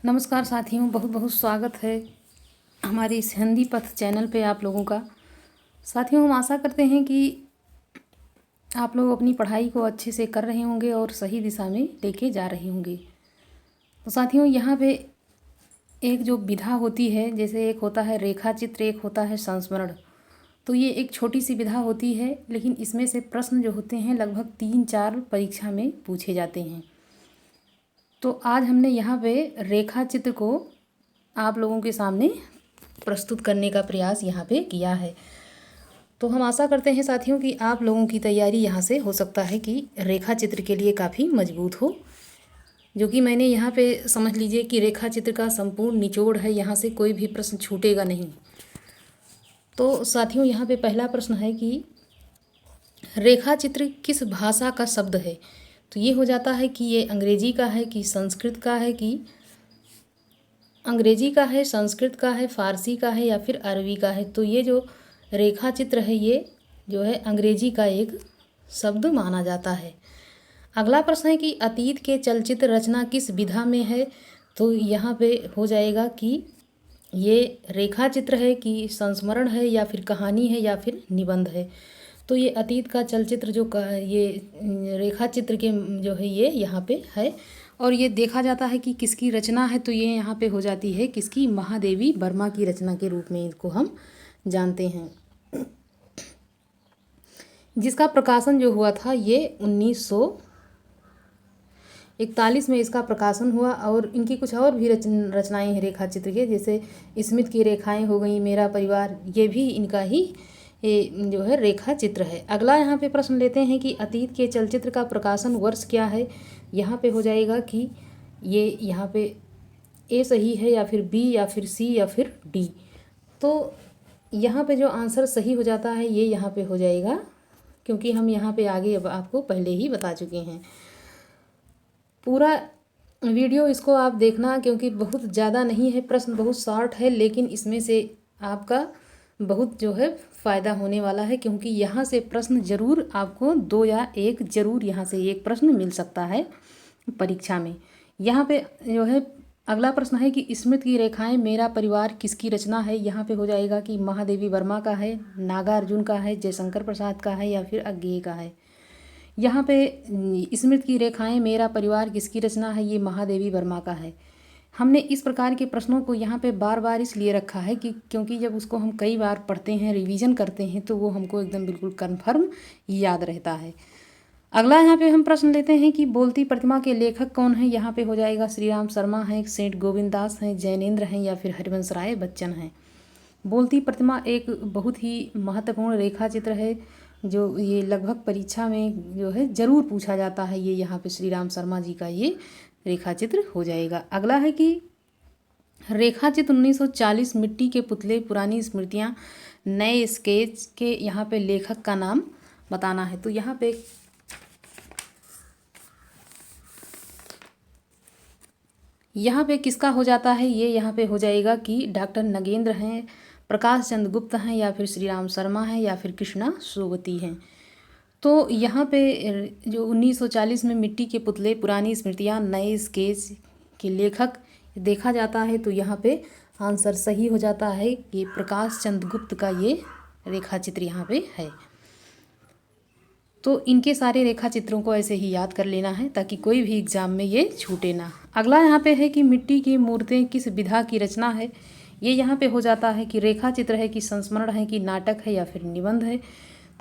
नमस्कार साथियों, बहुत बहुत स्वागत है हमारे इस हिंदी पथ चैनल पे आप लोगों का। साथियों, हम आशा करते हैं कि आप लोग अपनी पढ़ाई को अच्छे से कर रहे होंगे और सही दिशा में लेके जा रहे होंगे। तो साथियों, यहाँ पे एक जो विधा होती है, जैसे एक होता है रेखा चित्र, एक होता है संस्मरण। तो ये एक छोटी सी विधा होती है, लेकिन इसमें से प्रश्न जो होते हैं लगभग 3-4 परीक्षा में पूछे जाते हैं। तो आज हमने यहाँ पे रेखा चित्र को आप लोगों के सामने प्रस्तुत करने का प्रयास यहाँ पे किया है। तो हम आशा करते हैं साथियों कि आप लोगों की तैयारी यहाँ से हो सकता है कि रेखा चित्र के लिए काफ़ी मजबूत हो, जो कि मैंने यहाँ पे समझ लीजिए कि रेखा चित्र का संपूर्ण निचोड़ है, यहाँ से कोई भी प्रश्न छूटेगा नहीं। तो साथियों, यहाँ पे पहला प्रश्न है कि रेखा चित्र किस भाषा का शब्द है। तो ये हो जाता है कि ये अंग्रेजी का है, कि संस्कृत का है, कि अंग्रेजी का है, संस्कृत का है, फारसी का है या फिर अरबी का है। तो ये जो रेखा चित्र है ये जो है अंग्रेजी का एक शब्द माना जाता है। अगला प्रश्न है कि अतीत के चलचित्र रचना किस विधा में है। तो यहाँ पे हो जाएगा कि ये रेखा चित्र है, कि संस्मरण है या फिर कहानी है या फिर निबंध है। तो ये अतीत का चलचित्र जो ये रेखा चित्र के जो है ये यहाँ पे है, और ये देखा जाता है कि किसकी रचना है। तो ये यहाँ पे हो जाती है किसकी, महादेवी वर्मा की रचना के रूप में इसको हम जानते हैं, जिसका प्रकाशन जो हुआ था ये 1941 में इसका प्रकाशन हुआ। और इनकी कुछ और भी रचनाएं हैं रेखा चित्र के, जैसे स्मिथ की रेखाएं हो गई, मेरा परिवार, ये भी इनका ही जो है रेखा चित्र है। अगला यहाँ पे प्रश्न लेते हैं कि अतीत के चलचित्र का प्रकाशन वर्ष क्या है। यहाँ पे हो जाएगा कि ये यहाँ पे ए सही है या फिर बी या फिर सी या फिर डी। तो यहाँ पे जो आंसर सही हो जाता है ये यहाँ पे हो जाएगा, क्योंकि हम यहाँ पे आगे अब आपको पहले ही बता चुके हैं। पूरा वीडियो इसको आप देखना, क्योंकि बहुत ज़्यादा नहीं है, प्रश्न बहुत शॉर्ट है, लेकिन इसमें से आपका बहुत जो है फ़ायदा होने वाला है, क्योंकि यहाँ से प्रश्न ज़रूर आपको 2 या 1 ज़रूर यहाँ से एक प्रश्न मिल सकता है परीक्षा में। यहाँ पे जो है अगला प्रश्न है कि स्मिथ की रेखाएं मेरा परिवार किसकी रचना है। यहाँ पे हो जाएगा कि महादेवी वर्मा का है, नागार्जुन का है, जयशंकर प्रसाद का है या फिर अज्ञेय का है। यहाँ पे स्मिथ की रेखाएं मेरा परिवार किसकी रचना है, ये महादेवी वर्मा का है। हमने इस प्रकार के प्रश्नों को यहाँ पे बार बार इसलिए रखा है कि क्योंकि जब उसको हम कई बार पढ़ते हैं, रिवीजन करते हैं, तो वो हमको एकदम बिल्कुल कन्फर्म याद रहता है। अगला यहाँ पे हम प्रश्न लेते हैं कि बोलती प्रतिमा के लेखक कौन है। यहाँ पे हो जाएगा श्री राम शर्मा हैं, सेठ गोविंद दास हैं, जैनेन्द्र हैं या फिर हरिवंश राय बच्चन हैं। बोलती प्रतिमा एक बहुत ही महत्वपूर्ण रेखा चित्र है, जो ये लगभग परीक्षा में जो है ज़रूर पूछा जाता है। ये यहाँ पे श्री राम शर्मा जी का ये रेखा चित्र हो जाएगा। अगला है कि रेखा चित्र 1940 मिट्टी के पुतले पुरानी स्मृतियाँ नए स्केच के यहाँ पे लेखक का नाम बताना है। तो यहाँ पे किसका हो जाता है, ये यहाँ पे हो जाएगा कि डॉक्टर नगेंद्र हैं, प्रकाश चंद्र गुप्त हैं या फिर श्री राम शर्मा हैं या फिर कृष्णा सोगती हैं। तो यहाँ पे जो 1940 में मिट्टी के पुतले पुरानी स्मृतियाँ नए स्केच के लेखक देखा जाता है, तो यहाँ पे आंसर सही हो जाता है कि प्रकाश चंद्र गुप्त का ये रेखा चित्र यहाँ पे है। तो इनके सारे रेखा चित्रों को ऐसे ही याद कर लेना है, ताकि कोई भी एग्जाम में ये छूटे ना। अगला यहाँ पे है कि मिट्टी की मूर्तें किस विधा की रचना है। ये यहाँ पे हो जाता है कि रेखा चित्र है, कि संस्मरण है, कि नाटक है या फिर निबंध है।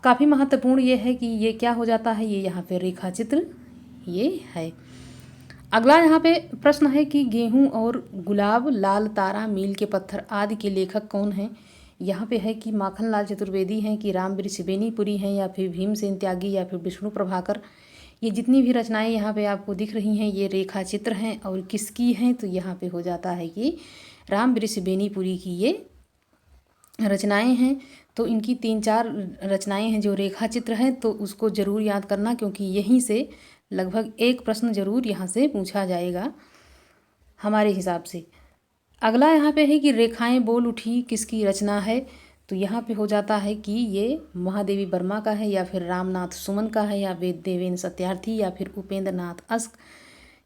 काफ़ी महत्वपूर्ण ये है कि ये क्या हो जाता है, ये यहाँ पे रेखा चित्र ये है। अगला यहाँ पे प्रश्न है कि गेहूँ और गुलाब, लाल तारा, मील के पत्थर आदि के लेखक कौन हैं। यहाँ पे है कि माखनलाल चतुर्वेदी हैं, कि रामवृक्ष बेनीपुरी हैं या फिर भीमसेन त्यागी या फिर विष्णु प्रभाकर। ये जितनी भी रचनाएं यहाँ पे आपको दिख रही हैं ये रेखा चित्र हैं, और किसकी हैं, तो यहाँ पे हो जाता है कि रामवृक्ष बेनीपुरी की ये रचनाएं हैं। तो इनकी 3-4 रचनाएं हैं जो रेखा चित्र हैं, तो उसको ज़रूर याद करना, क्योंकि यहीं से लगभग एक प्रश्न ज़रूर यहाँ से पूछा जाएगा हमारे हिसाब से। अगला यहाँ पे है कि रेखाएं बोल उठी किसकी रचना है। तो यहाँ पे हो जाता है कि ये महादेवी वर्मा का है या फिर रामनाथ सुमन का है या देवेंद्र सत्यार्थी या फिर उपेंद्र नाथ अस्क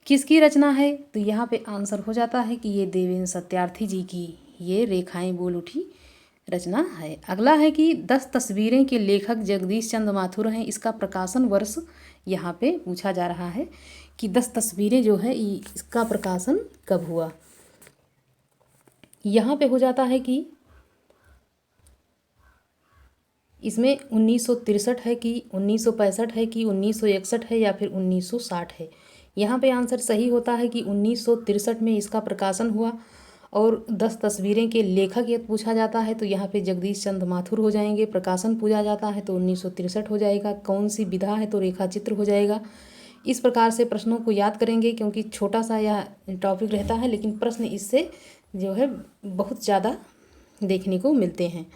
किसकी रचना है, तो यहाँ पे आंसर हो जाता है कि ये देवेंद्र सत्यार्थी जी की ये रेखाएं बोल उठी रचना है। अगला है कि 10 तस्वीरें के लेखक जगदीश चंद्र माथुर हैं, इसका प्रकाशन वर्ष यहाँ पे पूछा जा रहा है कि 10 तस्वीरें जो है इसका प्रकाशन कब हुआ। यहाँ पे हो जाता है कि इसमें 1963 है कि 1965 है कि 1961 है या फिर 1960 है। यहाँ पे आंसर सही होता है कि 1963 में इसका प्रकाशन हुआ। और 10 तस्वीरें के लेखक यदि पूछा जाता है तो यहाँ पे जगदीश चंद्र माथुर हो जाएंगे। प्रकाशन पूछा जाता है तो 1963 हो जाएगा। कौन सी विधा है तो रेखा चित्र हो जाएगा। इस प्रकार से प्रश्नों को याद करेंगे क्योंकि छोटा सा यह टॉपिक रहता है, लेकिन प्रश्न इससे जो है बहुत ज़्यादा देखने को मिलते हैं।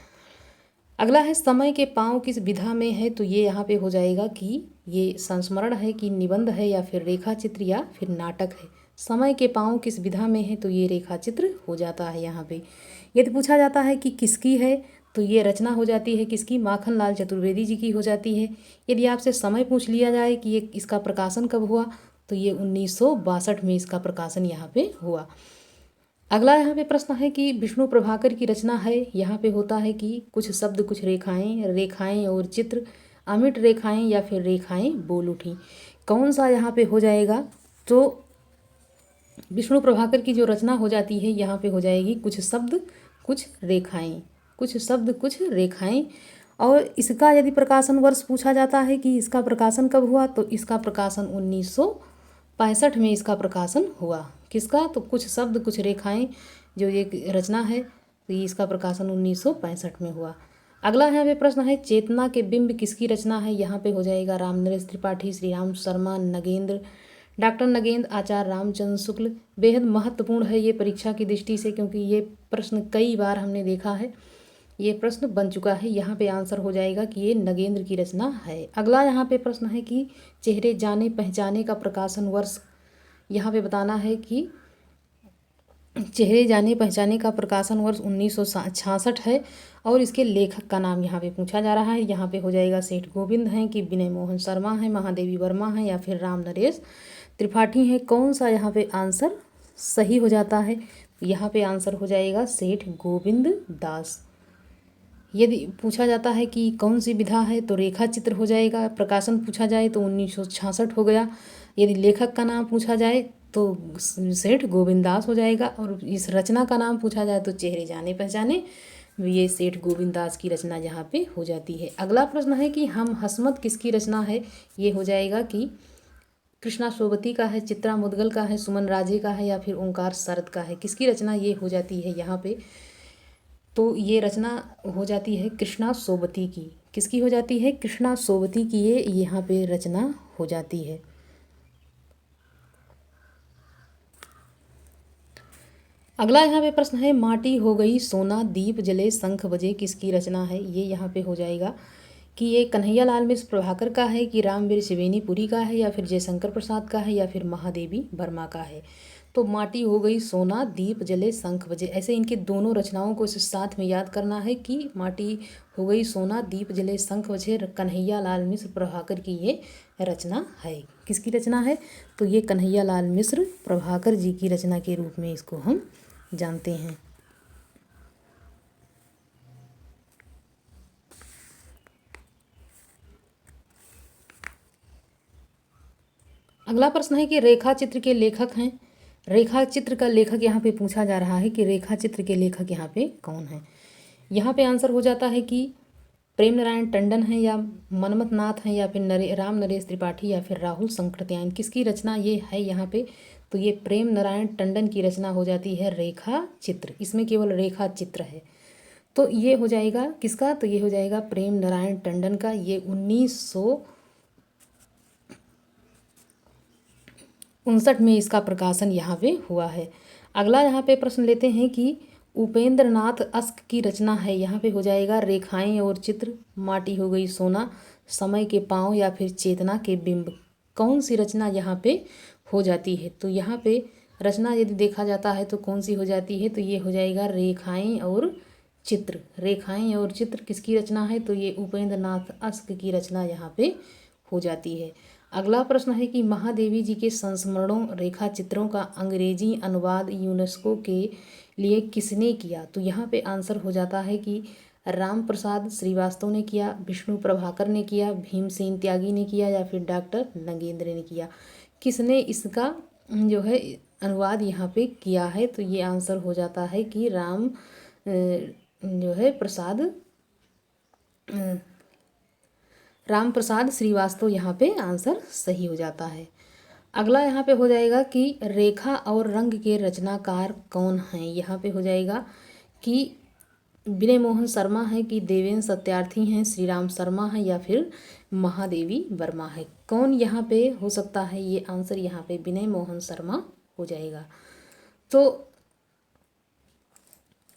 अगला है समय के पाँव किस विधा में है, तो ये यहाँ पे हो जाएगा कि ये संस्मरण है कि निबंध है या फिर रेखा चित्र या फिर नाटक है। समय के पाँव किस विधा में है तो ये रेखा चित्र हो जाता है यहाँ पे। यदि पूछा जाता है कि किसकी है तो ये रचना हो जाती है किसकी, माखन लाल चतुर्वेदी जी की हो जाती है। यदि आपसे समय पूछ लिया जाए कि ये इसका प्रकाशन कब हुआ तो ये 1962 में इसका प्रकाशन यहाँ पे हुआ। अगला यहाँ पे प्रश्न है कि विष्णु प्रभाकर की रचना है। यहाँ पे होता है कि कुछ शब्द कुछ रेखाएं, रेखाएं और चित्र, अमिट रेखाएं या फिर रेखाएं बोल उठी। कौन सा यहाँ पे हो जाएगा, तो विष्णु प्रभाकर की जो रचना हो जाती है यहाँ पे हो जाएगी कुछ शब्द कुछ रेखाएं, कुछ शब्द कुछ रेखाएं। और इसका यदि प्रकाशन वर्ष पूछा जाता है कि इसका प्रकाशन कब हुआ तो इसका प्रकाशन 1965 में इसका प्रकाशन हुआ। किसका, तो कुछ शब्द कुछ रेखाएं जो एक रचना है तो ये इसका प्रकाशन 1965 में हुआ। अगला यहाँ पे प्रश्न है चेतना के बिंब किसकी रचना है। यहाँ पे हो जाएगा राम नरेश त्रिपाठी, श्री राम शर्मा, नगेंद्र, डॉक्टर नगेंद्र, आचार्य रामचंद्र शुक्ल। बेहद महत्वपूर्ण है ये परीक्षा की दृष्टि से क्योंकि ये प्रश्न कई बार हमने देखा है, ये प्रश्न बन चुका है। यहाँ पे आंसर हो जाएगा कि ये नगेंद्र की रचना है। अगला यहाँ पे प्रश्न है कि चेहरे जाने पहचाने का प्रकाशन वर्ष। यहाँ पे बताना है कि चेहरे जाने पहचाने का प्रकाशन वर्ष 1966 है और इसके लेखक का नाम यहाँ पे पूछा जा रहा है। यहाँ पे हो जाएगा सेठ गोविंद हैं कि विनय मोहन शर्मा हैं, महादेवी वर्मा हैं या फिर राम नरेश त्रिपाठी हैं। कौन सा यहाँ पे आंसर सही हो जाता है, यहाँ पे आंसर हो जाएगा सेठ गोविंद दास। यदि पूछा जाता है कि कौन सी विधा है तो रेखा चित्र हो जाएगा। प्रकाशन पूछा जाए तो 1966 हो गया। यदि लेखक का नाम पूछा जाए तो सेठ गोविंद दास हो जाएगा। और इस रचना का नाम पूछा जाए तो चेहरे जाने पहचाने, ये सेठ गोविंद दास की रचना यहाँ पे हो जाती है। अगला प्रश्न है कि हम हसमत किसकी रचना है। ये हो जाएगा कि कृष्णा सोबती का है, चित्रा मुदगल का है, सुमन राजे का है या फिर ओंकार शरद का है। किसकी रचना ये हो जाती है यहाँ पे, तो ये रचना हो जाती है कृष्णा सोबती की। किसकी हो जाती है, कृष्णा सोबती की ये यहाँ पे रचना हो जाती है। अगला यहाँ पे प्रश्न है माटी हो गई सोना दीप जले शंख बजे किसकी रचना है। ये यहाँ पे हो जाएगा कि ये कन्हैया लाल मिश्र प्रभाकर का है कि रामवीर त्रिवेणी का है या फिर जयशंकर प्रसाद का है या फिर महादेवी वर्मा का है। तो माटी हो गई सोना दीप जले शंख बजे, ऐसे इनके दोनों रचनाओं को इस साथ में याद करना है कि माटी हो गई सोना दीप जले शंख बजे कन्हैया लाल मिश्र प्रभाकर की ये रचना है। किसकी रचना है, तो ये कन्हैया लाल मिश्र प्रभाकर जी की रचना के रूप में इसको हम जानते हैं। अगला प्रश्न है कि रेखा चित्र के लेखक हैं। रेखा चित्र का लेखक यहाँ पे पूछा जा रहा है कि रेखा चित्र के लेखक यहाँ पे कौन है। यहाँ पे आंसर हो जाता है कि प्रेम नारायण टंडन है या मनमथ नाथ हैं या फिर राम नरेश त्रिपाठी या फिर राहुल संकृत्यायन। किसकी रचना ये है यहाँ पे, तो ये प्रेम नारायण टंडन की रचना हो जाती है रेखा चित्र। इसमें केवल रेखा चित्र है तो ये हो जाएगा किसका, तो ये हो जाएगा प्रेम नारायण टंडन का। ये 1959 में इसका प्रकाशन यहाँ पे हुआ है। अगला यहाँ पे प्रश्न लेते हैं कि उपेंद्र नाथ अस्क की रचना है। यहाँ पे हो जाएगा रेखाएं और चित्र, माटी हो गई सोना, समय के पाँव या फिर चेतना के बिंब। कौन सी रचना यहाँ पे हो जाती है, तो यहाँ पे रचना यदि देखा जाता है तो कौन सी हो जाती है, तो ये हो जाएगा रेखाएं और चित्र। रेखाएं और चित्र किसकी रचना है, तो ये उपेंद्र नाथ अस्क की रचना यहाँ पे हो जाती है। अगला प्रश्न है कि महादेवी जी के संस्मरणों रेखा चित्रों का अंग्रेजी अनुवाद यूनेस्को के लिए किसने किया? तो यहाँ पे आंसर हो जाता है कि राम प्रसाद श्रीवास्तव ने किया, विष्णु प्रभाकर ने किया, भीमसेन त्यागी ने किया या फिर डॉक्टर नगेंद्र ने किया। किसने इसका जो है अनुवाद यहाँ पे किया है? तो ये आंसर हो जाता है कि राम प्रसाद श्रीवास्तव यहाँ पे आंसर सही हो जाता है। अगला यहाँ पे हो जाएगा कि रेखा और रंग के रचनाकार कौन हैं? यहाँ पे हो जाएगा कि विनय मोहन शर्मा है, कि देवेंद्र सत्यार्थी हैं, श्री राम शर्मा है या फिर महादेवी वर्मा है। कौन यहाँ पे हो सकता है? ये आंसर यहाँ पे विनय मोहन शर्मा हो जाएगा। तो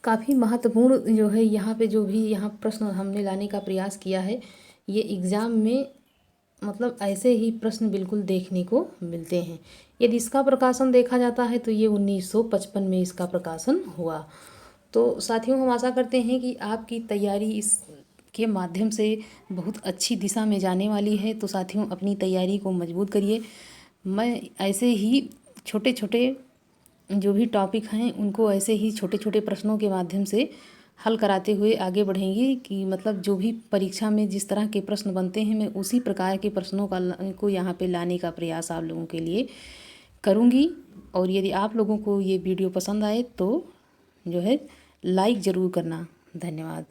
काफ़ी महत्वपूर्ण जो है यहाँ पे जो भी यहाँ प्रश्न हमने लाने का प्रयास किया है, ये एग्ज़ाम में मतलब ऐसे ही प्रश्न बिल्कुल देखने को मिलते हैं। यदि इसका प्रकाशन देखा जाता है तो ये 1955 में इसका प्रकाशन हुआ। तो साथियों, हम आशा करते हैं कि आपकी तैयारी इसके माध्यम से बहुत अच्छी दिशा में जाने वाली है। तो साथियों, अपनी तैयारी को मजबूत करिए। मैं ऐसे ही छोटे छोटे जो भी टॉपिक हैं उनको ऐसे ही छोटे छोटे प्रश्नों के माध्यम से हल कराते हुए आगे बढ़ेंगे, कि मतलब जो भी परीक्षा में जिस तरह के प्रश्न बनते हैं मैं उसी प्रकार के प्रश्नों को यहाँ पे लाने का प्रयास आप लोगों के लिए करूँगी। और यदि आप लोगों को ये वीडियो पसंद आए तो जो है लाइक ज़रूर करना। धन्यवाद।